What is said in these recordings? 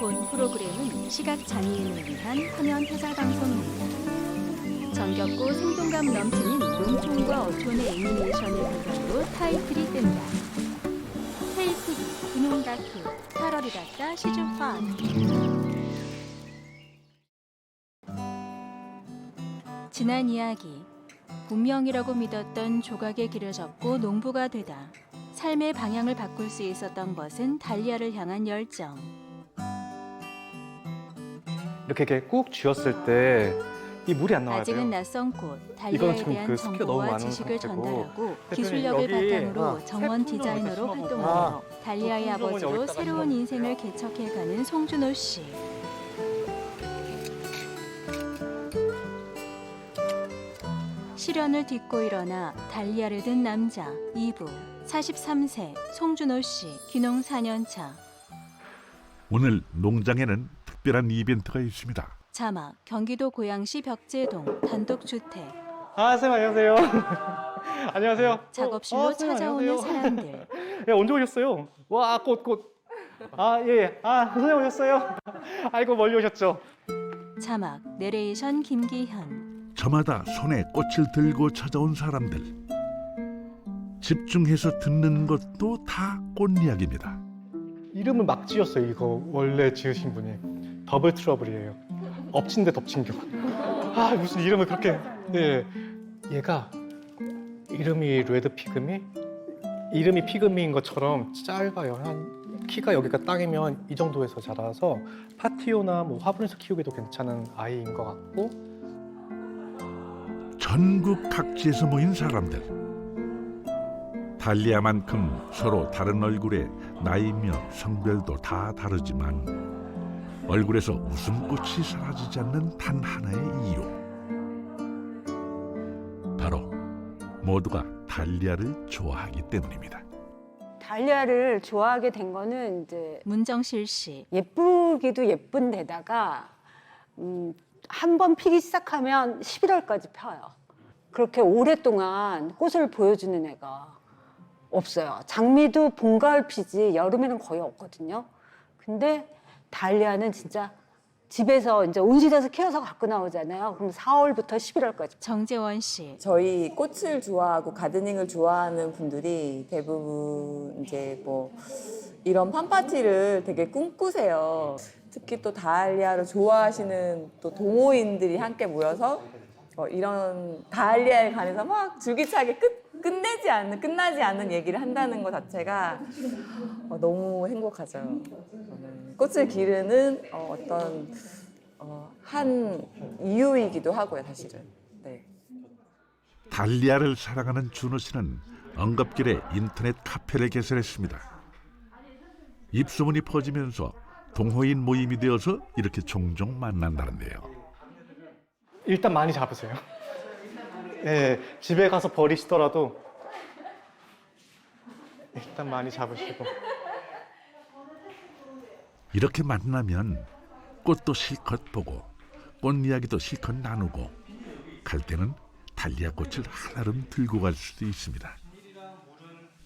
본 프로그램은 시각장애인을 위한 화면 해설 방송입니다. 정겹고 생동감 넘치는 농촌과 어촌의 애니메이션을 바탕으로 타이틀이 뜬다. 테이프기 분홍 다큐 8월이 갔다 시즌 5. 지난 이야기. 운명이라고 믿었던 조각의 길을 접고 농부가 되다. 삶의 방향을 바꿀 수 있었던 것은 달리아를 향한 열정. 이렇게 꾹 쥐었을 때 이 물이 안 나와야 돼요. 아직은 낯선 꽃, 이거는 달리아에 지금 대한 그 습기가 너무 정보와 많은 지식을 상태고, 전달하고 대표님, 기술력을 여기 바탕으로 정원 새 품종을 디자이너로 심어보고, 활동하며 달리아의 그 품종은 아버지로 여기다가 새로운 심어볼게요. 인생을 개척해가는 송준호 씨. 시련을 딛고 일어나 달리아를 든 남자 2부 43세 송준호 씨 귀농 4년 차. 오늘 농장에는 특별한 이벤트가 있습니다. 자막 경기도 고양시 벽제동 단독주택. 아, 선생님 안녕하세요. 안녕하세요. 작업실로 선생님, 찾아오는 안녕하세요. 사람들. 예, 언제 오셨어요? 와, 꽃. 아, 예. 아, 선생님 오셨어요? 아이고, 멀리 오셨죠? 자막 내레이션 김기현. 저마다 손에 꽃을 들고 찾아온 사람들. 집중해서 듣는 것도 다 꽃 이야기입니다. 이름을 막 지었어요, 이거. 원래 지으신 분이. 더블 트러블이에요. 엎친 데 덮친 격. 아, 무슨 이름을 그렇게. 네. 얘가 이름이 레드 피그미? 이름이 피그미인 것처럼 짧아요. 한 키가 여기가 땅이면 이 정도에서 자라서 파티오나 뭐 화분에서 키우기도 괜찮은 아이인 것 같고. 전국 각지에서 모인 사람들. 달리아만큼 서로 다른 얼굴에 나이며 성별도 다 다르지만 얼굴에서 웃음꽃이 사라지지 않는 단 하나의 이유. 바로 모두가 달리아를 좋아하기 때문입니다. 달리아를 좋아하게 된 거는 이제 문정실 씨. 예쁘기도 예쁜 데다가 한 번 피기 시작하면 11월까지 펴요. 그렇게 오랫동안 꽃을 보여주는 애가 없어요. 장미도 봄, 가을 피지 여름에는 거의 없거든요. 근데 달리아는 진짜 집에서 이제 온실에서 키워서 갖고 나오잖아요. 그럼 4월부터 11월까지. 정재원 씨. 저희 꽃을 좋아하고 가드닝을 좋아하는 분들이 대부분 이제 뭐 이런 팜파티를 되게 꿈꾸세요. 특히 또 다알리아를 좋아하시는 또 동호인들이 함께 모여서 이런 다알리아에 관해서 막 줄기차게 끝나지 않는 얘기를 한다는 것 자체가 너무 행복하죠. 꽃을 기르는 어떤 한 이유이기도 하고요, 사실은. 네. 달리아를 사랑하는 준호 씨는 언급길에 인터넷 카페를 개설했습니다. 입소문이 퍼지면서 동호인 모임이 되어서 이렇게 종종 만난다는데요. 일단 많이 잡으세요. 네, 집에 가서 버리시더라도 일단 많이 잡으시고. 이렇게 만나면 꽃도 실컷 보고 꽃 이야기도 실컷 나누고 갈 때는 달리아 꽃을 하나름 들고 갈 수도 있습니다.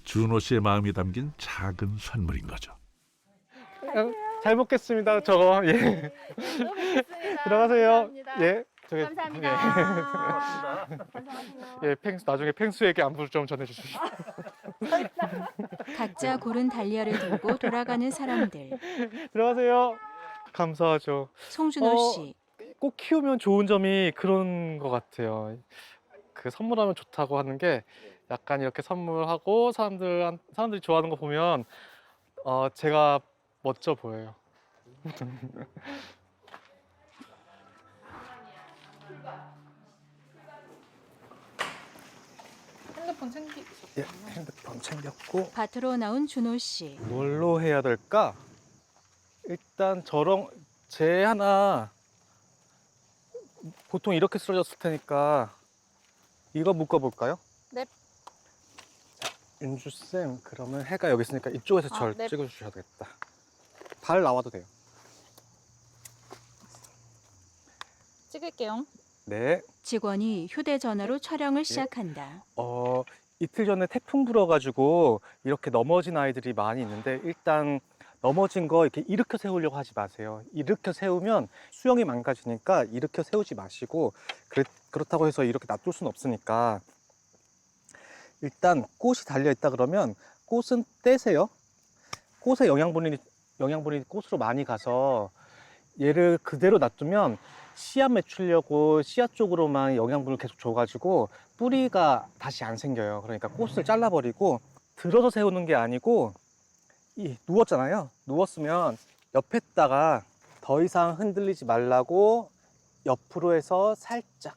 준호 씨의 마음이 담긴 작은 선물인 거죠. 잘 먹겠습니다. 저거. 예. 들어가세요. 감사합니다. 예. 감사합니다. 예, 나중에 펭수에게 안부 좀 전해주시죠. 각자 고른 달리아를 들고 돌아가는 사람들. 들어가세요. 감사하죠. 송준호 씨. 꽃 키우면 좋은 점이 그런 것 같아요. 그 선물하면 좋다고 하는 게 약간 이렇게 선물하고 사람들이 좋아하는 거 보면 제가 멋져 보여요. 핸드폰 챙기셨어요? 예, 핸드폰 챙겼고. 밭으로 나온 준호 씨. 뭘로 해야 될까? 일단 제 하나 보통 이렇게 쓰러졌을 테니까 이거 묶어볼까요? 네. 윤주쌤, 그러면 해가 여기 있으니까 이쪽에서 절 네. 찍어주셔야 되겠다. 발 나와도 돼요. 찍을게요. 네. 직원이 휴대전화로 촬영을 시작한다. 이틀 전에 태풍 불어가지고 이렇게 넘어진 아이들이 많이 있는데 일단 넘어진 거 이렇게 일으켜 세우려고 하지 마세요. 일으켜 세우면 수영이 망가지니까 일으켜 세우지 마시고, 그렇다고 해서 이렇게 놔둘 수는 없으니까 일단 꽃이 달려 있다 그러면 꽃은 떼세요. 꽃에 영양분이 꽃으로 많이 가서 얘를 그대로 놔두면 씨앗 맺히려고 씨앗 쪽으로만 영양분을 계속 줘가지고 뿌리가 다시 안 생겨요. 그러니까 꽃을 잘라버리고, 들어서 세우는 게 아니고 누웠잖아요. 누웠으면 옆에다가 더 이상 흔들리지 말라고 옆으로 해서 살짝.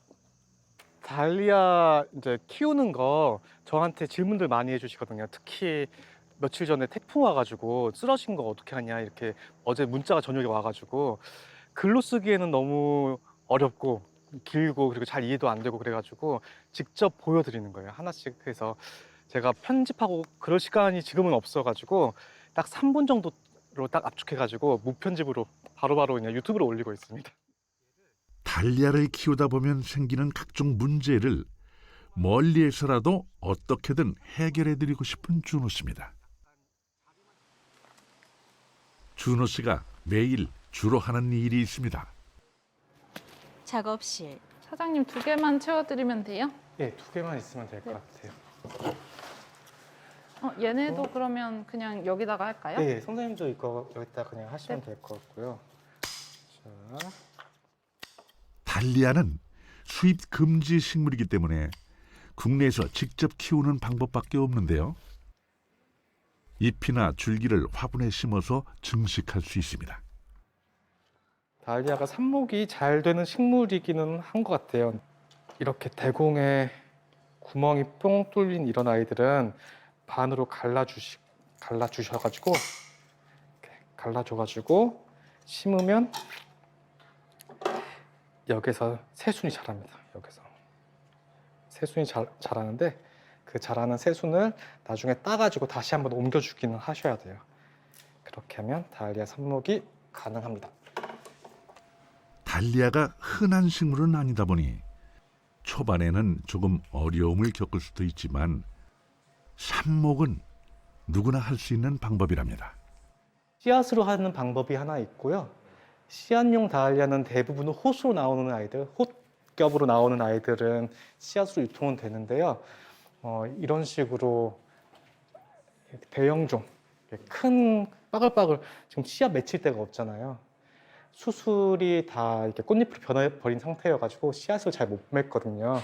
달리아 이제 키우는 거 저한테 질문들 많이 해주시거든요. 특히 며칠 전에 태풍 와가지고 쓰러진 거 어떻게 하냐, 이렇게 어제 문자가 저녁에 와가지고 글로 쓰기에는 너무 어렵고 길고 그리고 잘 이해도 안 되고 그래가지고 직접 보여드리는 거예요. 하나씩 해서. 제가 편집하고 그럴 시간이 지금은 없어가지고 딱 3분 정도로 딱 압축해가지고 무편집으로 바로바로 그냥 유튜브로 올리고 있습니다. 달리아를 키우다 보면 생기는 각종 문제를 멀리에서라도 어떻게든 해결해드리고 싶은 준호 씨입니다. 준호 씨가 매일 주로 하는 일이 있습니다. 작업실. 사장님 2개만 채워드리면 돼요? 예, 2개만 있으면 될 것 같아요. 얘네도 그러면 그냥 여기다가 할까요? 예, 선생님도 이거 여기다 그냥 하시면 될 것 같고요. 자. 달리아는 수입 금지 식물이기 때문에 국내에서 직접 키우는 방법밖에 없는데요. 잎이나 줄기를 화분에 심어서 증식할 수 있습니다. 달리아가 삽목이 잘 되는 식물이기는 한 것 같아요. 이렇게 대공에 구멍이 뽕 뚫린 이런 아이들은 반으로 갈라주셔가지고 이렇게 갈라줘가지고 심으면 여기서 새순이 자랍니다. 여기서 새순이 자라는데 그 자라는 새순을 나중에 따가지고 다시 한번 옮겨주기는 하셔야 돼요. 그렇게 하면 달리아 삽목이 가능합니다. 달리아가 흔한 식물은 아니다 보니 초반에는 조금 어려움을 겪을 수도 있지만 삽목은 누구나 할 수 있는 방법이랍니다. 씨앗으로 하는 방법이 하나 있고요. 씨앗용 다알리아는 대부분 호수로 나오는 아이들, 홑겹으로 나오는 아이들은 씨앗으로 유통은 되는데요. 이런 식으로 대형종, 큰 빠글빠글, 지금 씨앗 맺힐 데가 없잖아요. 수술이 다 이렇게 꽃잎으로 변해버린 상태여가지고 씨앗을 잘 못 맺거든요.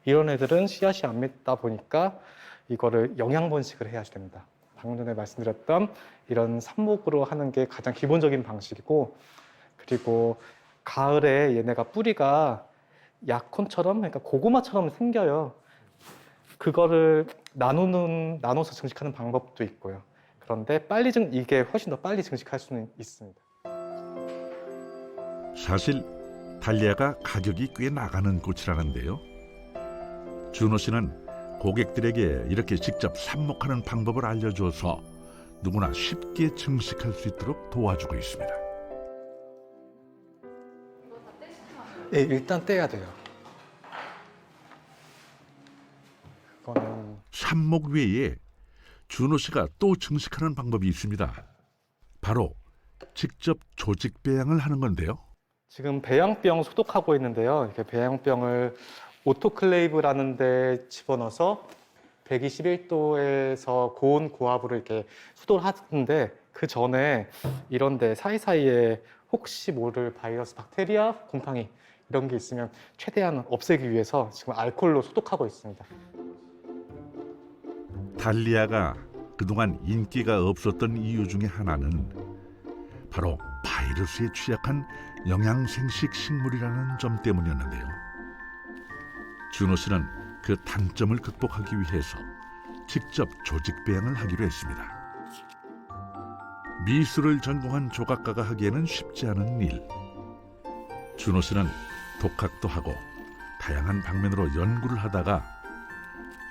이런 애들은 씨앗이 안 맺다 보니까 이거를 영양 번식을 해야 됩니다. 방금 전에 말씀드렸던 이런 삽목으로 하는 게 가장 기본적인 방식이고, 그리고 가을에 얘네가 뿌리가 약혼처럼, 그러니까 고구마처럼 생겨요. 그거를 나눠서 증식하는 방법도 있고요. 그런데 이게 훨씬 더 빨리 증식할 수는 있습니다. 사실 달리아가 가격이 꽤 나가는 꽃이라는데요. 준호 씨는 고객들에게 이렇게 직접 삽목하는 방법을 알려줘서 누구나 쉽게 증식할 수 있도록 도와주고 있습니다. 네, 일단 떼야 돼요. 그거는 삽목 외에 준호 씨가 또 증식하는 방법이 있습니다. 바로 직접 조직 배양을 하는 건데요. 지금 배양병 소독하고 있는데요. 이렇게 배양병을 오토클레이브라는 데 집어넣어서 121도에서 고온 고압으로 이렇게 수도를 하는데, 그 전에 이런 데 사이사이에 혹시 모를 바이러스, 박테리아, 곰팡이 이런 게 있으면 최대한 없애기 위해서 지금 알코올로 소독하고 있습니다. 달리아가 그동안 인기가 없었던 이유 중에 하나는 바로 바이러스에 취약한 영양생식 식물이라는 점 때문이었는데요. 준호 씨는 그 단점을 극복하기 위해서 직접 조직 배양을 하기로 했습니다. 미술을 전공한 조각가가 하기에는 쉽지 않은 일. 준호 씨는 독학도 하고 다양한 방면으로 연구를 하다가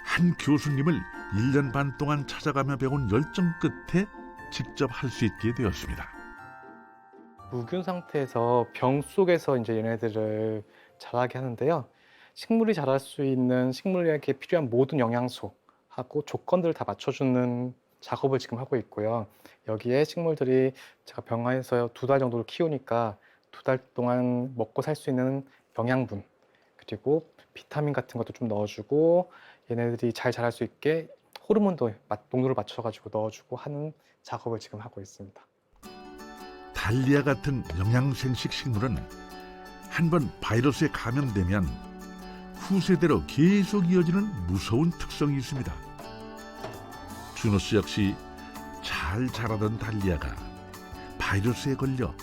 한 교수님을 1년 반 동안 찾아가며 배운 열정 끝에 직접 할 수 있게 되었습니다. 무균 상태에서 병 속에서 이제 얘네들을 자라게 하는데요. 식물이 자랄 수 있는, 식물에게 필요한 모든 영양소하고 조건들을 다 맞춰주는 작업을 지금 하고 있고요. 여기에 식물들이 제가 병원에서 2달 정도를 키우니까 2달 동안 먹고 살 수 있는 영양분 그리고 비타민 같은 것도 좀 넣어주고 얘네들이 잘 자랄 수 있게 호르몬도 농도를 맞춰가지고 넣어주고 하는 작업을 지금 하고 있습니다. 달리아 같은 영양생식 식물은 한번 바이러스에 감염되면 후세대로 계속 이어지는 무서운 특성이 있습니다. 준호 씨 역시 잘 자라던 달리아가 바이러스에 걸려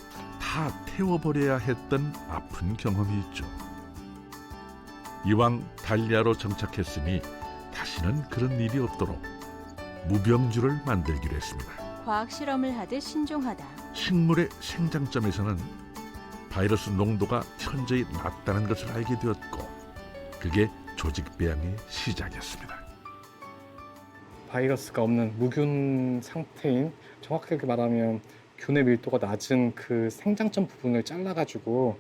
다 태워버려야 했던 아픈 경험이 있죠. 이왕 달리아로 정착했으니 다시는 그런 일이 없도록 무병주를 만들기로 했습니다. 과학 실험을 하듯 신중하다. 식물의 생장점에서는 바이러스 농도가 현저히 낮다는 것을 알게 되었고 그게 조직 배양의 시작이었습니다. 바이러스가 없는 무균 상태인 정확하게 말하면 균의 밀도가 낮은 그 생장점 부분을 잘라가지고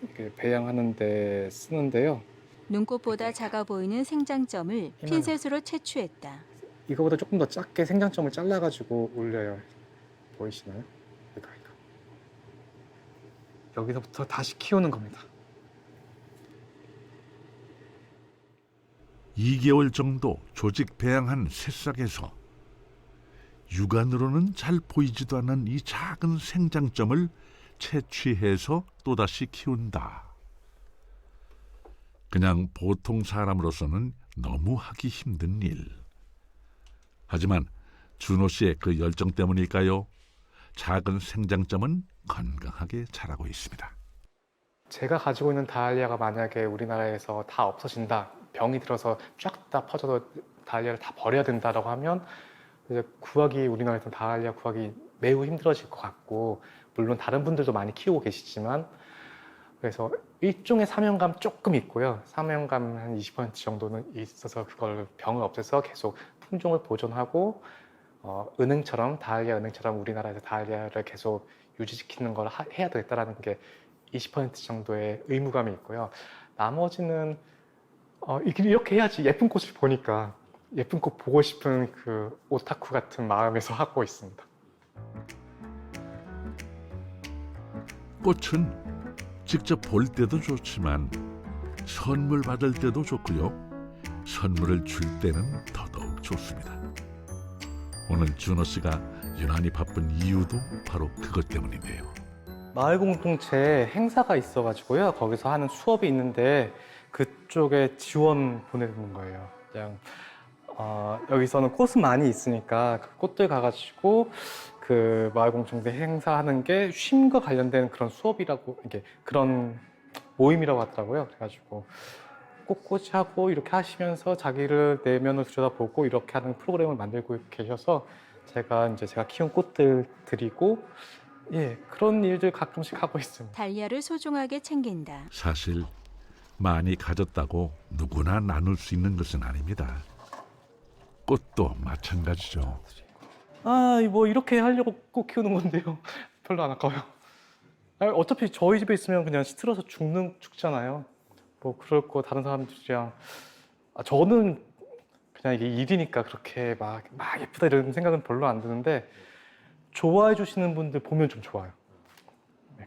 이렇게 배양하는 데 쓰는데요. 눈꽃보다 작아 보이는 생장점을 핀셋으로 채취했다. 이거보다 조금 더 작게 생장점을 잘라가지고 올려요. 보이시나요? 이거. 여기서부터 다시 키우는 겁니다. 2개월 정도 조직 배양한 새싹에서 육안으로는 잘 보이지도 않는 이 작은 생장점을 채취해서 또다시 키운다. 그냥 보통 사람으로서는 너무 하기 힘든 일. 하지만 준호 씨의 그 열정 때문일까요? 작은 생장점은 건강하게 자라고 있습니다. 제가 가지고 있는 다알리아가 만약에 우리나라에서 다 없어진다, 병이 들어서 쫙 다 퍼져도 다알리아를 다 버려야 된다라고 하면 이제 우리나라에서 다알리아 구하기 매우 힘들어질 것 같고, 물론 다른 분들도 많이 키우고 계시지만, 그래서 일종의 사명감 조금 있고요. 사명감 한 20% 정도는 있어서 그걸 병을 없애서 계속 품종을 보존하고 다알리아 은행처럼 우리나라에서 다알리아를 계속 유지시키는 걸 해야 되겠다라는 게 20% 정도의 의무감이 있고요. 나머지는 이렇게 해야지 예쁜 꽃을 보니까 예쁜 꽃 보고 싶은 그 오타쿠 같은 마음에서 하고 있습니다. 꽃은 직접 볼 때도 좋지만 선물 받을 때도 좋고요. 선물을 줄 때는 더더욱 좋습니다. 오늘 준호 씨가 유난히 바쁜 이유도 바로 그것 때문인데요. 마을 공동체 행사가 있어가지고요. 거기서 하는 수업이 있는데 그쪽에 지원 보내는 거예요. 그냥 여기서는 꽃은 많이 있으니까 그 꽃들 가가지고 그 마을 공동체 행사하는 게 쉼과 관련된 그런 수업이라고, 이게 그런 모임이라고 하더라고요. 그래가지고 꽃꽂이 하고 이렇게 하시면서 자기를 내면을 들여다보고 이렇게 하는 프로그램을 만들고 계셔서 제가 키운 꽃들 드리고 그런 일들 가끔씩 하고 있습니다. 달리아를 소중하게 챙긴다. 사실 많이 가졌다고 누구나 나눌 수 있는 것은 아닙니다. 꽃도 마찬가지죠. 뭐 이렇게 하려고 꽃 키우는 건데요. 별로 안 아까워요. 어차피 저희 집에 있으면 그냥 시들어서 죽잖아요. 뭐 그럴 거 다른 사람들이랑 저는 그냥 이게 일이니까 그렇게 막 예쁘다 이런 생각은 별로 안 드는데 좋아해 주시는 분들 보면 좀 좋아요.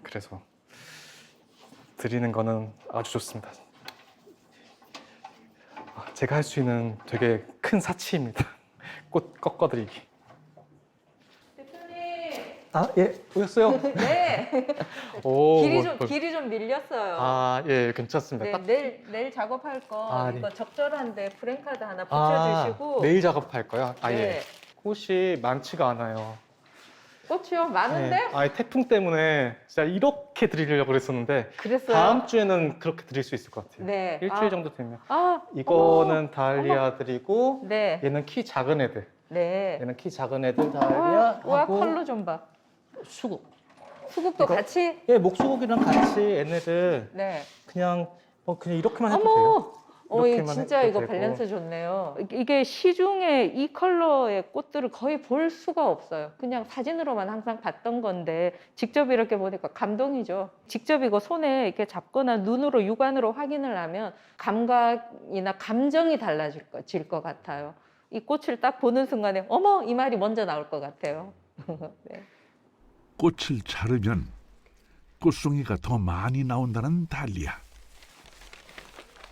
그래서 드리는 거는 아주 좋습니다. 제가 할 수 있는 되게 큰 사치입니다. 꽃 꺾어드리기. 대표님. 오셨어요? 네. 오, 길이 좀 밀렸어요. 괜찮습니다. 네, 내일 작업할 거 네. 이거 적절한데 프랭카드 하나 붙여주시고. 내일 작업할 거요? 네. 꽃이 많지가 않아요. 꽃이요? 많은데? 태풍 때문에 진짜 이렇게 드리려고 그랬었는데 그랬어요. 다음 주에는 그렇게 드릴 수 있을 것 같아요. 네. 일주일 정도 되면. 어머. 이거는 다알리아 드리고 네. 얘는 키 작은 애들. 네. 얘는 키 작은 애들 다알리아 와, 하고 컬러 좀 봐. 수국. 수국도 이거? 같이? 목수국이랑 같이 얘네들 네. 그냥 이렇게만 해도 돼요. 어머. 이렇게만 진짜 해도 이거 되고. 밸런스 좋네요. 이게 시중에 이 컬러의 꽃들을 거의 볼 수가 없어요. 그냥 사진으로만 항상 봤던 건데 직접 이렇게 보니까 감동이죠. 직접 이거 손에 이렇게 잡거나 눈으로 육안으로 확인을 하면 감각이나 감정이 달라질 것 같아요. 이 꽃을 딱 보는 순간에 어머 이 말이 먼저 나올 것 같아요. 네. 꽃을 자르면 꽃송이가 더 많이 나온다는 달리아.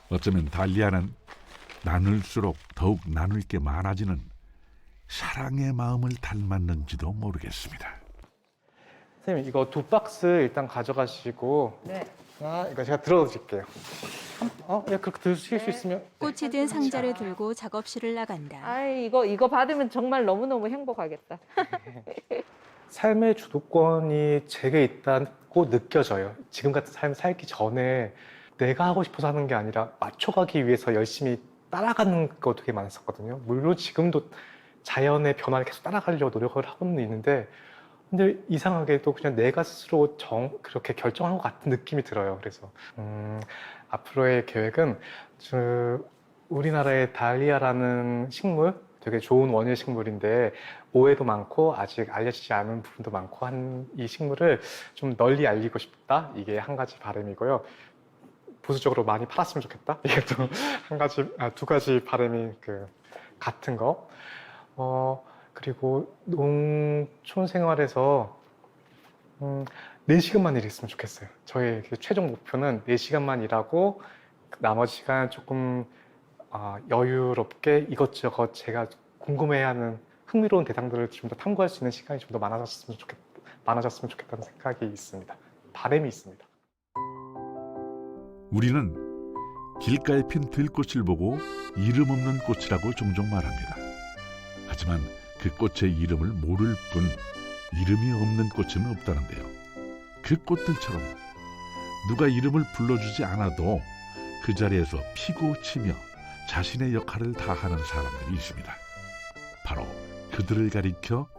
어쩌면 달리아는 나눌수록 더욱 나눌 게 많아지는 사랑의 마음을 닮았는지도 모르겠습니다. 선생님 이거 2박스 일단 가져가시고 네. 이거 제가 들어드릴게요. 예, 그렇게 드실 수 있으면. 꽃이 든 상자를 들고 작업실을 나간다. 아이 이거 받으면 정말 너무너무 행복하겠다. 삶의 주도권이 제게 있다고 느껴져요. 지금 같은 삶을 살기 전에 내가 하고 싶어서 하는 게 아니라 맞춰가기 위해서 열심히 따라가는 거 되게 많았었거든요. 물론 지금도 자연의 변화를 계속 따라가려고 노력을 하고는 있는데, 근데 이상하게도 그냥 내가 스스로 그렇게 결정한 것 같은 느낌이 들어요. 그래서 앞으로의 계획은 우리나라의 달리아라는 식물, 되게 좋은 원예 식물인데 오해도 많고 아직 알려지지 않은 부분도 많고 한 이 식물을 좀 널리 알리고 싶다. 이게 한 가지 바람이고요. 부수적으로 많이 팔았으면 좋겠다. 이게 또 두 가지 바람이 같은 거. 그리고 농촌 생활에서 4시간만 일했으면 좋겠어요. 저의 최종 목표는 4시간만 일하고 나머지 시간 조금 여유롭게 이것저것 제가 궁금해하는 흥미로운 대상들을 좀 더 탐구할 수 있는 시간이 좀 더 많아졌으면 좋겠다는 생각이 있습니다. 바람이 있습니다. 우리는 길가에 핀 들꽃을 보고 이름 없는 꽃이라고 종종 말합니다. 하지만 그 꽃의 이름을 모를 뿐 이름이 없는 꽃은 없다는데요. 그 꽃들처럼 누가 이름을 불러주지 않아도 그 자리에서 피고 치며 자신의 역할을 다하는 사람들이 있습니다. 바로 그들을 가리켜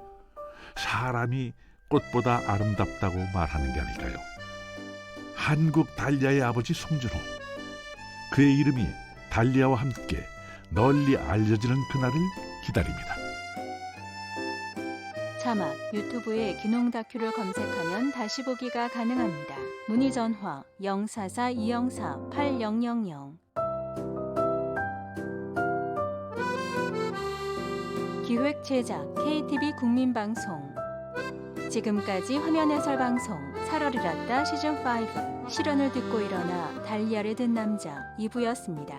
사람이 꽃보다 아름답다고 말하는 게 아닐까요? 한국 달리아의 아버지 송준호. 그의 이름이 달리아와 함께 널리 알려지는 그날을 기다립니다. 자막 유튜브에 귀농 다큐를 검색하면 다시 보기가 가능합니다. 문의 전화 044-204-8000 기획 제작 KTV 국민방송. 지금까지 화면 해설 방송 살얼이랐다 시즌5 실언을 듣고 일어나 달리아를 든 남자 2부였습니다.